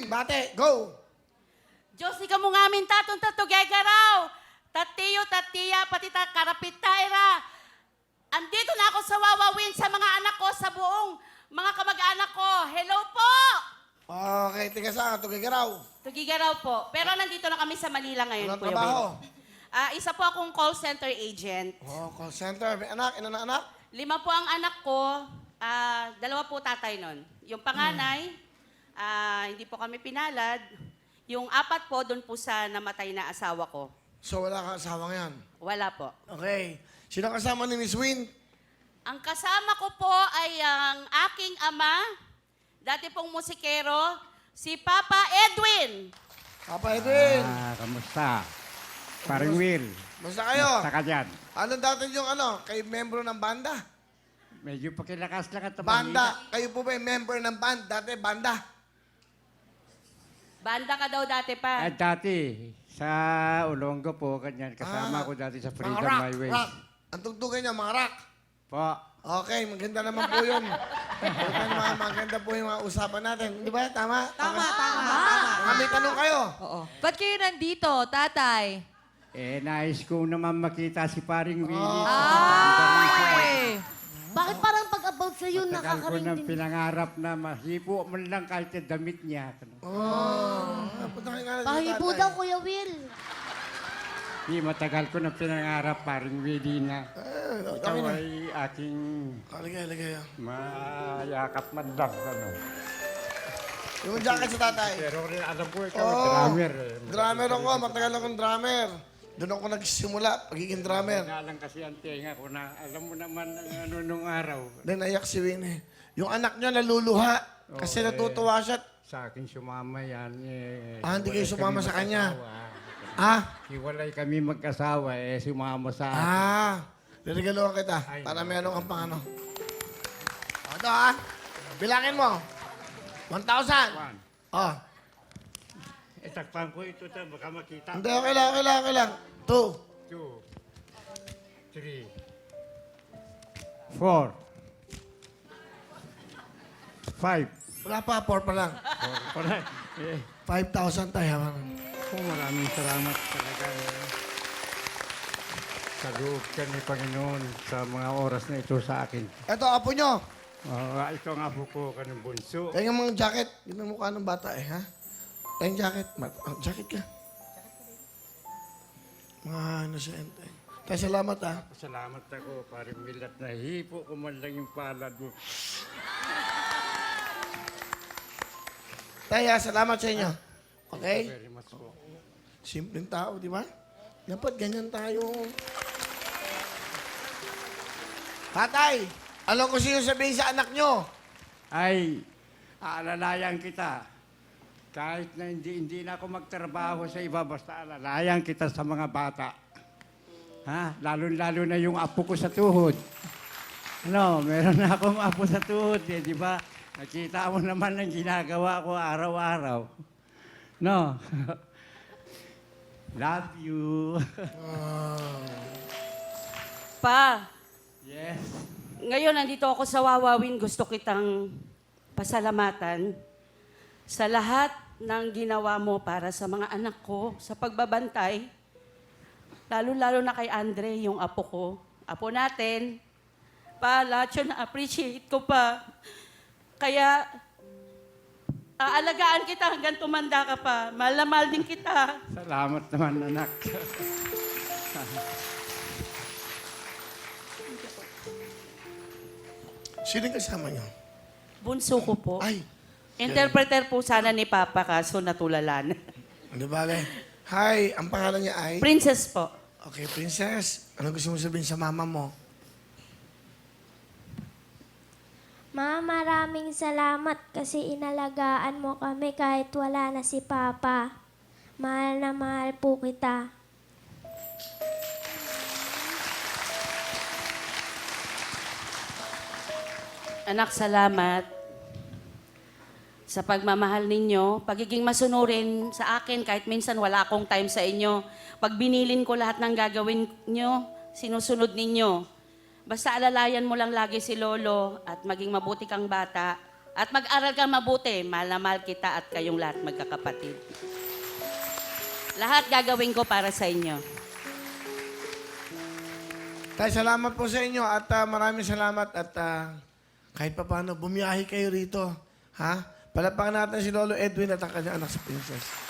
Bate, go! Diyos, ikaw mo nga amin tatong tatugegaraw. Tatiyo, tatiya, pati karapit taira. Andito na ako sa wawawin sa mga anak ko, sa buong mga kamag-anak ko. Hello po! Okay, tiga saan? Tugigaraw. Tugigaraw po. Pero nandito na kami sa Manila ngayon, Anong Kuya trabaho? Will. Isa po akong call center agent. Oh, call center. May anak? Ilan na anak? 5 po ang anak ko. 2 po tatay nun. Yung panganay, hindi po kami pinalad. Yung 4 po, doon po sa namatay na asawa ko. So, wala kang asawa ngayon? Wala po. Okay. Sino kasama ni Miss Win? Ang kasama ko po ay ang aking ama, dati pong musikero, si Papa Edwin. Papa Edwin. Kamusta? Paring Will. Basta kayo? Kamusta ka dyan? Anong dati yung kayo membro ng banda? Medyo pakilakas lang at Banda. Kayo po ba yung member ng band? Dati, banda. Banda ka daw dati pa. At dati, sa Olongo po, kanyan, kasama ko dati sa Freedom Mga rock, Highway. rock. Ang tugtugan niya, mga rock. Po. Okay, maganda naman po yun. Maganda po yung mga usapan natin. Di ba? Tama? Tama, Okay. tama. May tanong kayo. Oo. Ba't kayo nandito, tatay? Nais ko naman makita si Paring Willie. Ay! Bakit parang pag-about sa'yo Tagal ko nakakarinig nang din? pinangarap na mahipo man lang kahit yung damit niya. Punta kayo nga na Pahibo daw, Kuya Will. Di matagal ko nang pinangarap, Paring Willie, na ikaw kami na. ay aking Ligay. mayakap man lang. Ano. Yung jacket sa tatay. Pero rin alam ko ikaw, Oo. drummer. Drummer ako. Matagal akong drummer. Doon ako nagsimula, pagiging drummer. Kaya lang kasi ang tenga ko na alam mo naman ang ano nung araw. Then naiyak si Winnie. Yung anak niya naluluha. Kasi Oo, natutuwa siya. Sa akin sumama yan. Hindi kayo hiwalay sumama kami sa kanya? mag-asawa. Hiwalay kami magkasawa, sumama sa akin. Nirigaluhan kita. Ay, Para no. meron kang pang ano. Ito bilangin mo. 1,000. One. Oh. Takpan ko ito, baka makita. Hindi, okay lang. 2. 2, 3, 4, 5. Wala pa, 4 pa lang. 5,000 tayo. Maraming salamat talaga. Sa loob ka ni Panginoon sa mga oras na ito sa akin. Ito, apo nyo. Ito nga po ko kanong bunso. Kaya yung mga jacket. Yun ang mukha ng bata ha? Kaya yung jacket. Jacket ka. Mga ano siya. Kaya salamat Salamat ako, paring milat na hipo ko man lang yung palad mo. Taya, salamat sa inyo. Okay? Very much po. Simpleng tao, di ba? Dapat ganyan tayo. Tatay, alam ko sino sabihin sa anak nyo. Ay, aalalayan kita. Kahit na hindi na ako magtrabaho sa iba, basta alalayan kita sa mga bata. Ha? Lalo-lalo na yung apo ko sa tuhod. Ano, meron na akong apo sa tuhod, di ba? Nakita mo naman ang ginagawa ko araw-araw. No? Love you. Pa, Yes. ngayon nandito ako sa Wawawin. Gusto kitang pasalamatan sa lahat ng ginawa mo para sa mga anak ko, sa pagbabantay. Lalo-lalo na kay Andre, yung apo ko. Apo natin. Pa, lahat yun na-appreciate ko pa. Kaya, aalagaan kita hanggang tumanda ka pa. Mahal na mahal din kita. Salamat naman, anak. Sino yung kasama nyo? Bunso ko po. Ay, Interpreter po sana ni Papa, kaso natulalan. ano ba? Hi, ang pangalan niya ay? Princess po. Okay, princess. Ano gusto mo sabihin sa mama mo? Ma, maraming salamat kasi inalagaan mo kami kahit wala na si Papa. Mahal na mahal po kita. Anak, salamat sa pagmamahal ninyo, pagiging masunurin sa akin kahit minsan wala akong time sa inyo. Pag binilin ko lahat ng gagawin nyo, sinusunod ninyo. Basta alalayan mo lang lagi si Lolo at maging mabuti kang bata At mag-aral kang mabuti. Mahal na mahal kita at kayong lahat magkakapatid. Lahat gagawin ko para sa inyo. Tay, salamat po sa inyo at maraming salamat at kahit pa paano, bumiyahe kayo rito. Ha? Palapakan natin si Lolo Edwin at ang kanyang anak si Princess.